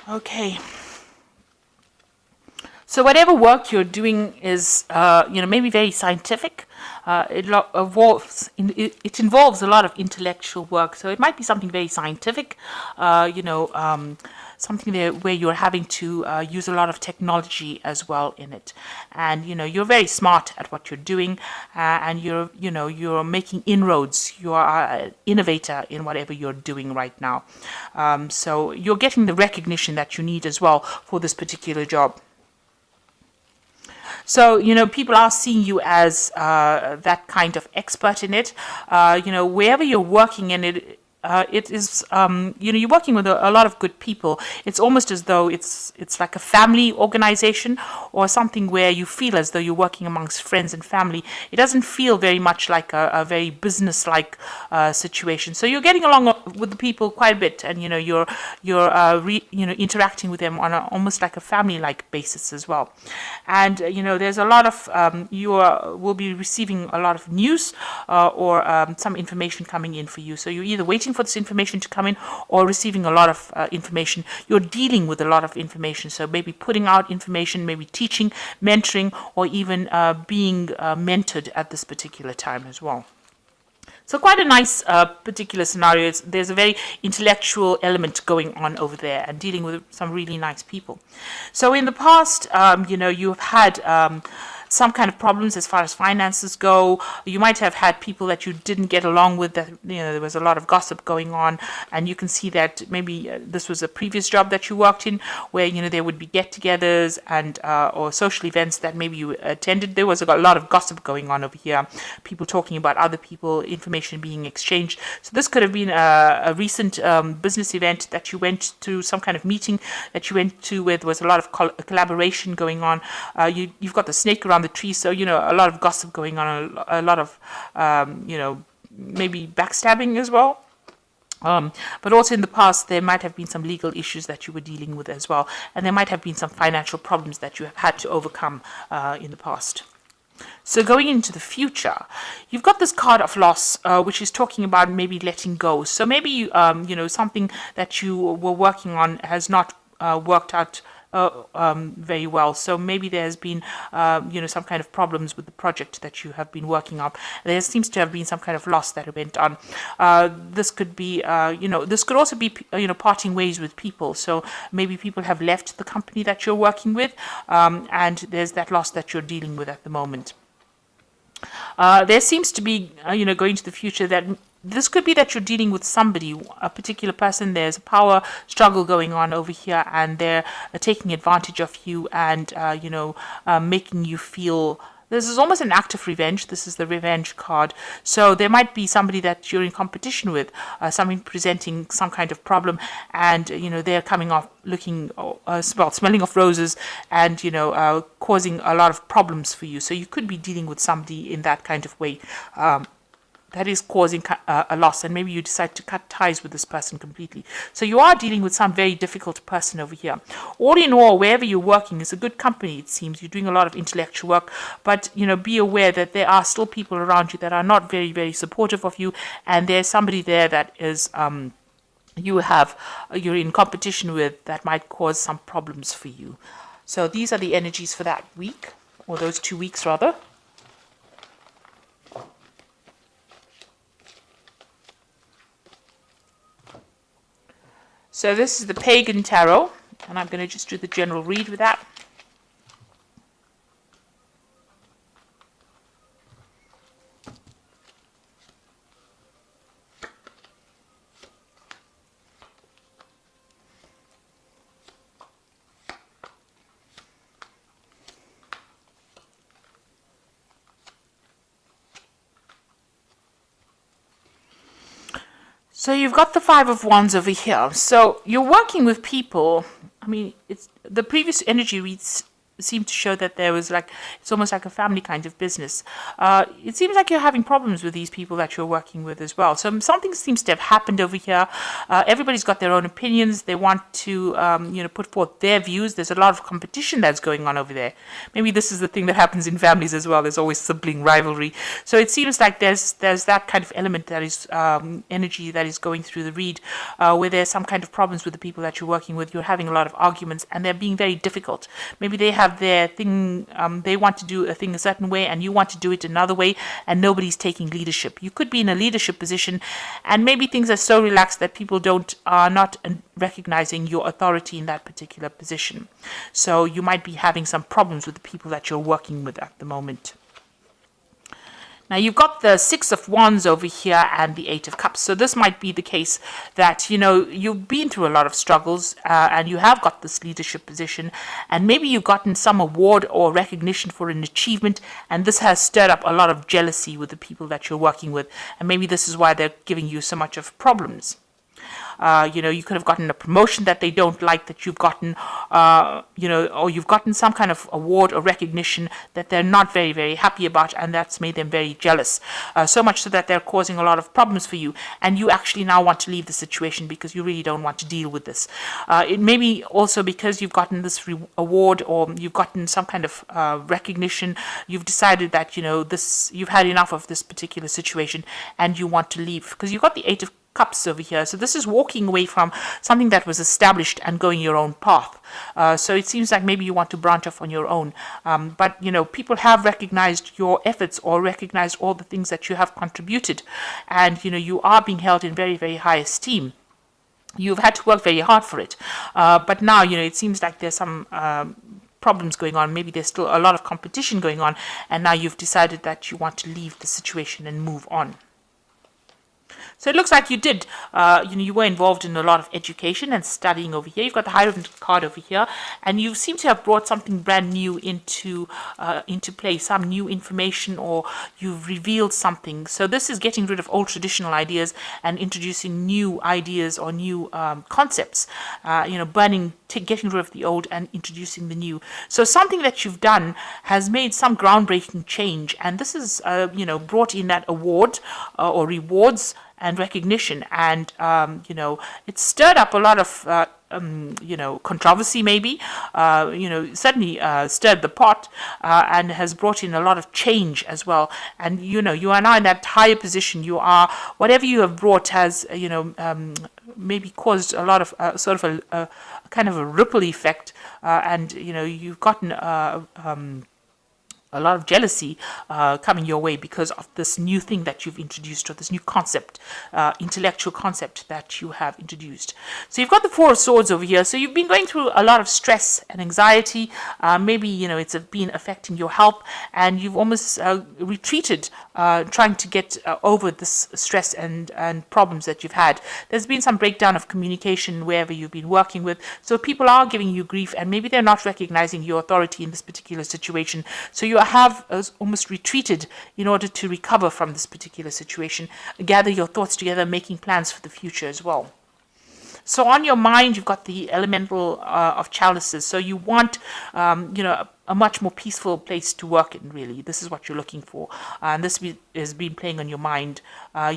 Okay. So whatever work you're doing is, maybe very scientific. It involves a lot of intellectual work. So it might be something very scientific, something there where you're having to use a lot of technology as well in it. And you're very smart at what you're doing, and you're making inroads. You are an innovator in whatever you're doing right now. So you're getting the recognition that you need as well for this particular job. So, people are seeing you as that kind of expert in it. Wherever you're working in it, it is, you're working with a lot of good people. It's almost as though it's like a family organization or something where you feel as though you're working amongst friends and family. It doesn't feel very much like a very business-like situation. So you're getting along with the people quite a bit, and you're interacting with them on almost like a family-like basis as well. And there's a lot of will be receiving a lot of news or some information coming in for you. So you're either waiting for this information to come in or receiving a lot of information. You're dealing with a lot of information. So maybe putting out information, maybe teaching, mentoring, or even being mentored at this particular time as well. So quite a nice particular scenario. There's a very intellectual element going on over there and dealing with some really nice people. So in the past, you've had some kind of problems as far as finances go. You might have had people that you didn't get along with, that there was a lot of gossip going on, and you can see that maybe this was a previous job that you worked in where there would be get-togethers and or social events that maybe you attended. There was a lot of gossip going on over here, people talking about other people, information being exchanged. So this could have been a recent business event that you went to, some kind of meeting that you went to where there was a lot of collaboration going on. You've got the snake around the tree, so a lot of gossip going on, a lot of maybe backstabbing as well. But also in the past, there might have been some legal issues that you were dealing with as well, and there might have been some financial problems that you have had to overcome in the past. So going into the future, you've got this card of loss, which is talking about maybe letting go. So maybe something that you were working on has not worked out very well. So maybe there's been, some kind of problems with the project that you have been working on. There seems to have been some kind of loss that went on. This could be, this could also be, parting ways with people. So maybe people have left the company that you're working with, and there's that loss that you're dealing with at the moment. There seems to be, going to the future, that this could be that you're dealing with somebody, a particular person. There's a power struggle going on over here, and they're taking advantage of you and, making you feel. This is almost an act of revenge. This is the revenge card. So there might be somebody that you're in competition with, somebody presenting some kind of problem, and they're coming off looking, smelling of roses, and causing a lot of problems for you. So you could be dealing with somebody in that kind of way. That is causing a loss, and maybe you decide to cut ties with this person completely. So you are dealing with some very difficult person over here. All in all, wherever you're working is a good company, it seems. You're doing a lot of intellectual work, but be aware that there are still people around you that are not very, very supportive of you, and there's somebody there that is you're in competition with, that might cause some problems for you. So these are the energies for that week, or those 2 weeks rather. So this is the Pagan Tarot, and I'm going to just do the general read with that. So you've got the Five of Wands over here. So you're working with people. I mean, it's the previous energy reads seem to show that there was like, it's almost like a family kind of business. It seems like you're having problems with these people that you're working with as well. So something seems to have happened over here. Everybody's got their own opinions. They want to, put forth their views. There's a lot of competition that's going on over there. Maybe this is the thing that happens in families as well. There's always sibling rivalry. So it seems like there's that kind of element that is energy that is going through the read, where there's some kind of problems with the people that you're working with. You're having a lot of arguments, and they're being very difficult. Maybe they have their thing, they want to do a thing a certain way and you want to do it another way, and nobody's taking leadership. You could be in a leadership position and maybe things are so relaxed that people are not recognizing your authority in that particular position. So you might be having some problems with the people that you're working with at the moment. Now, you've got the Six of Wands over here and the Eight of Cups. So this might be the case that, you've been through a lot of struggles and you have got this leadership position, and maybe you've gotten some award or recognition for an achievement, and this has stirred up a lot of jealousy with the people that you're working with, and maybe this is why they're giving you so much of problems. You could have gotten a promotion that they don't like that you've gotten, or you've gotten some kind of award or recognition that they're not very, very happy about, and that's made them very jealous. So much so that they're causing a lot of problems for you, and you actually now want to leave the situation because you really don't want to deal with this. It may be also because you've gotten this award or you've gotten some kind of recognition. You've decided that, you've had enough of this particular situation and you want to leave because you've got the Eight of Cups over here. So this is walking away from something that was established and going your own path. So it seems like maybe you want to branch off on your own. But people have recognized your efforts or recognized all the things that you have contributed. And, you are being held in very, very high esteem. You've had to work very hard for it. But now, it seems like there's some problems going on. Maybe there's still a lot of competition going on. And now you've decided that you want to leave the situation and move on. So it looks like you did, you were involved in a lot of education and studying over here. You've got the Hierophant card over here, and you seem to have brought something brand new into play, some new information, or you've revealed something. So this is getting rid of old traditional ideas and introducing new ideas or new concepts, getting rid of the old and introducing the new. So something that you've done has made some groundbreaking change, and this is, brought in that award or rewards and recognition, and it stirred up a lot of controversy, maybe certainly stirred the pot, and has brought in a lot of change as well. And you are now in that higher position. You are, whatever you have brought has maybe caused a lot of sort of a kind of a ripple effect, and you've gotten a lot of jealousy coming your way because of this new thing that you've introduced, or this new concept, intellectual concept that you have introduced. So you've got the Four of Swords over here. So you've been going through a lot of stress and anxiety. Maybe, it's been affecting your health, and you've almost retreated, trying to get over this stress and problems that you've had. There's been some breakdown of communication wherever you've been working with. So people are giving you grief, and maybe they're not recognizing your authority in this particular situation. So you have almost retreated in order to recover from this particular situation, gather your thoughts together, making plans for the future as well. So on your mind, you've got the elemental of chalices. So you want, a much more peaceful place to work in, really. This is what you're looking for. And this has been playing on your mind.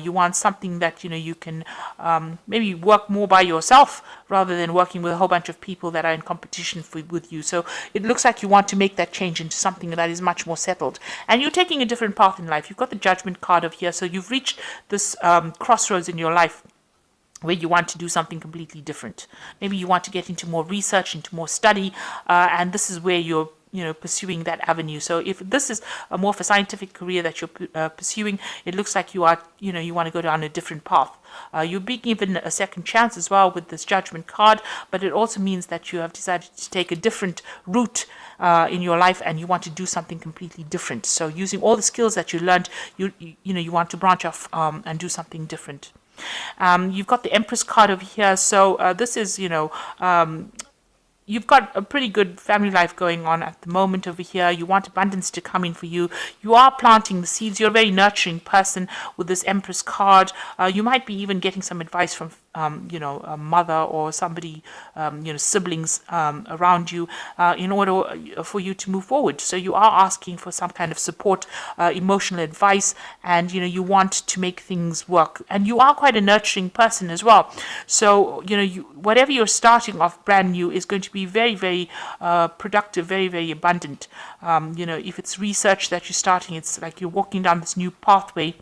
You want something that, you can maybe work more by yourself rather than working with a whole bunch of people that are in competition with you. So it looks like you want to make that change into something that is much more settled. And you're taking a different path in life. You've got the Judgment card over here. So you've reached this crossroads in your life where you want to do something completely different. Maybe you want to get into more research, into more study, and this is where you're pursuing that avenue. So if this is a more of a scientific career that you're pursuing, it looks like you are, you want to go down a different path. You're being given a second chance as well with this Judgment card, but it also means that you have decided to take a different route in your life, and you want to do something completely different. So using all the skills that you learned, you want to branch off and do something different. You've got the Empress card over here. So this is, you've got a pretty good family life going on at the moment over here. You want abundance to come in for you. You are planting the seeds. You're a very nurturing person with this Empress card. You might be even getting some advice from a mother or somebody, siblings around you, in order for you to move forward. So you are asking for some kind of support, emotional advice, and you want to make things work. And you are quite a nurturing person as well. So whatever you're starting off brand new is going to be very, very productive, very, very abundant. If it's research that you're starting, it's like you're walking down this new pathway,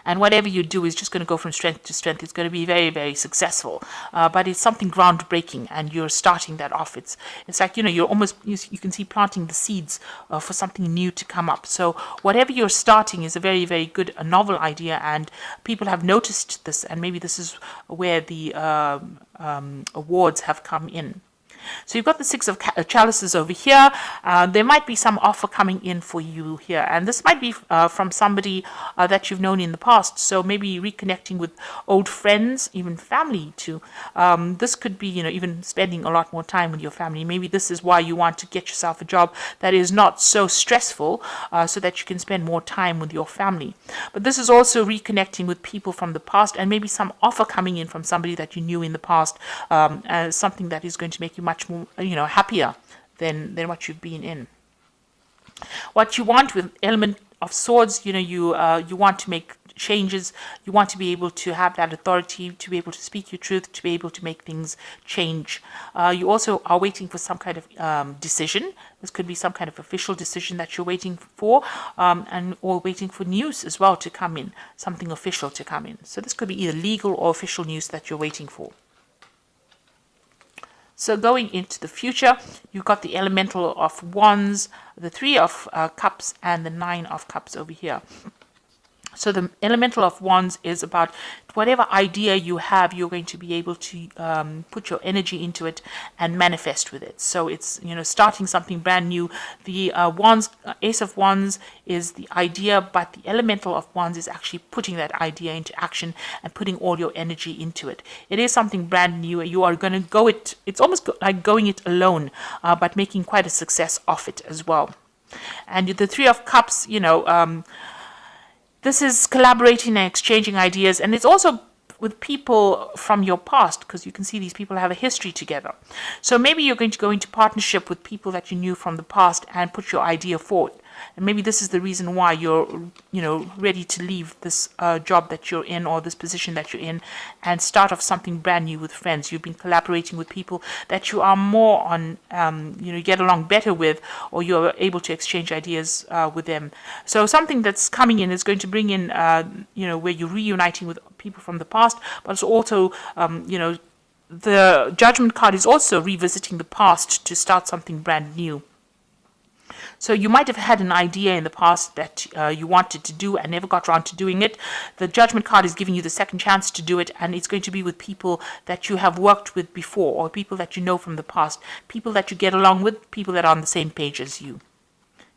and whatever you do is just going to go from strength to strength. It's going to be very, very successful. But it's something groundbreaking, and you're starting that off. It's like, you're almost, you can see planting the seeds for something new to come up. So whatever you're starting is a very, very good, a novel idea, and people have noticed this, and maybe this is where the awards have come in. So you've got the Six of Chalices over here. There might be some offer coming in for you here, and this might be from somebody that you've known in the past. So maybe reconnecting with old friends, even family too. This could be, even spending a lot more time with your family. Maybe this is why you want to get yourself a job that is not so stressful, so that you can spend more time with your family. But this is also reconnecting with people from the past, and maybe some offer coming in from somebody that you knew in the past, as something that is going to make you much more, happier than what you've been in. What you want with element of swords, you want to make changes. You want to be able to have that authority, to be able to speak your truth, to be able to make things change. You also are waiting for some kind of decision. This could be some kind of official decision that you're waiting for, or waiting for news as well to come in, something official to come in. So this could be either legal or official news that you're waiting for. So going into the future, you've got the Elemental of Wands, the Three of Cups, and the Nine of Cups over here. So the Elemental of Wands is about whatever idea you have, you're going to be able to put your energy into it and manifest with it. So it's, starting something brand new. The Ace of Wands is the idea, but the Elemental of Wands is actually putting that idea into action and putting all your energy into it. It is something brand new. You are going to go it. It's almost like going it alone, but making quite a success of it as well. And the Three of Cups, this is collaborating and exchanging ideas, and it's also with people from your past, because you can see these people have a history together. So maybe you're going to go into partnership with people that you knew from the past and put your idea forward. And maybe this is the reason why you're, ready to leave this job that you're in, or this position that you're in, and start off something brand new with friends. You've been collaborating with people that you are more on, get along better with, or you're able to exchange ideas with them. So something that's coming in is going to bring in, where you're reuniting with people from the past, but it's also, the Judgment card is also revisiting the past to start something brand new. So you might have had an idea in the past that you wanted to do and never got around to doing it. The Judgment card is giving you the second chance to do it, and it's going to be with people that you have worked with before, or people that you know from the past, people that you get along with, people that are on the same page as you,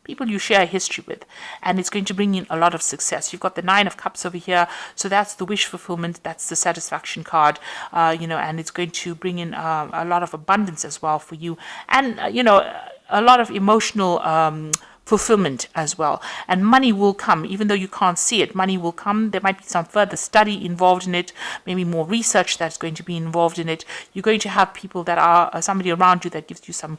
people you share a history with, and it's going to bring in a lot of success. You've got the Nine of Cups over here, so that's the wish fulfillment, that's the satisfaction card, and it's going to bring in a lot of abundance as well for you, and a lot of emotional fulfillment as well. And money will come, even though you can't see it. Money will come. There might be some further study involved in it, maybe more research that's going to be involved in it. You're going to have people that are somebody around you that gives you some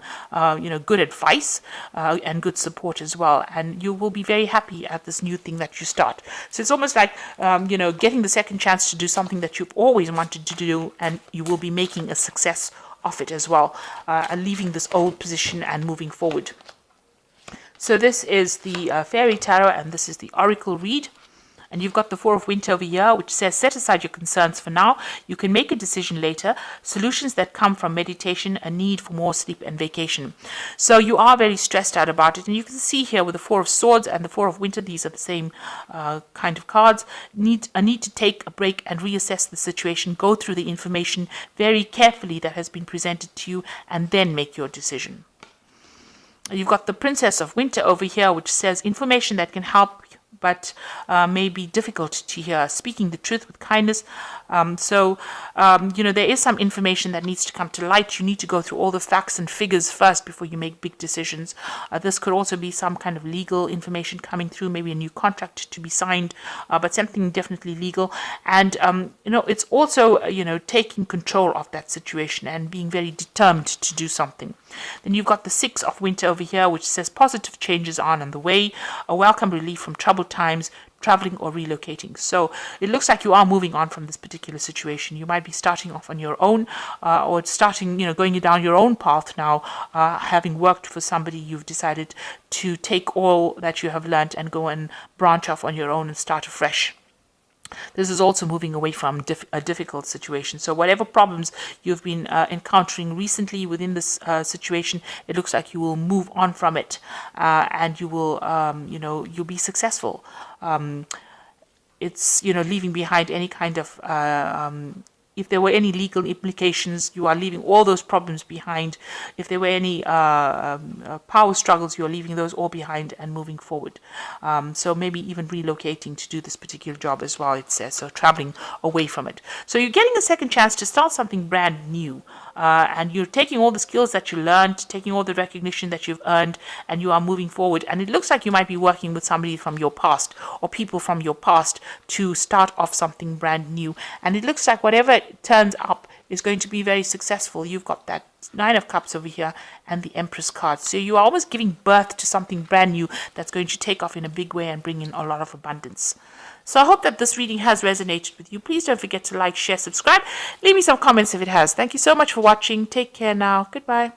good advice and good support as well, and you will be very happy at this new thing that you start. So it's almost like getting the second chance to do something that you've always wanted to do, and you will be making a success of it as well, and leaving this old position and moving forward. So this is the Fairy Tarot, and this is the Oracle read. And you've got the Four of Winter over here, which says, set aside your concerns for now. You can make a decision later. Solutions that come from meditation, a need for more sleep and vacation. So you are very stressed out about it. And you can see here with the Four of Swords and the Four of Winter, these are the same kind of cards. A need to take a break and reassess the situation. Go through the information very carefully that has been presented to you, and then make your decision. You've got the Princess of Winter over here, which says information that can help but may be difficult to hear. Speaking the truth with kindness There is some information that needs to come to light. You need to go through all the facts and figures first before you make big decisions. This could also be some kind of legal information coming through, maybe a new contract to be signed, but something definitely legal. And, it's also, taking control of that situation and being very determined to do something. Then you've got the Six of Winter over here, which says positive changes are on the way, a welcome relief from troubled times, traveling or relocating. So it looks like you are moving on from this particular situation. You might be starting off on your own, or starting, going down your own path now, having worked for somebody. You've decided to take all that you have learned and go and branch off on your own and start afresh. This is also moving away from a difficult situation. So whatever problems you've been encountering recently within this situation, it looks like you will move on from it, and you will, you'll be successful. It's, leaving behind any kind of if there were any legal implications, you are leaving all those problems behind. If there were any power struggles, you are leaving those all behind and moving forward. So maybe even relocating to do this particular job as well, it says. So traveling away from it. So you're getting a second chance to start something brand new. And you're taking all the skills that you learned, taking all the recognition that you've earned, and you are moving forward. And it looks like you might be working with somebody from your past or people from your past to start off something brand new. And it looks like whatever turns up is going to be very successful. You've got that Nine of Cups over here and the Empress card. So you are almost giving birth to something brand new that's going to take off in a big way and bring in a lot of abundance. So I hope that this reading has resonated with you. Please don't forget to like, share, subscribe. Leave me some comments if it has. Thank you so much for watching. Take care now. Goodbye.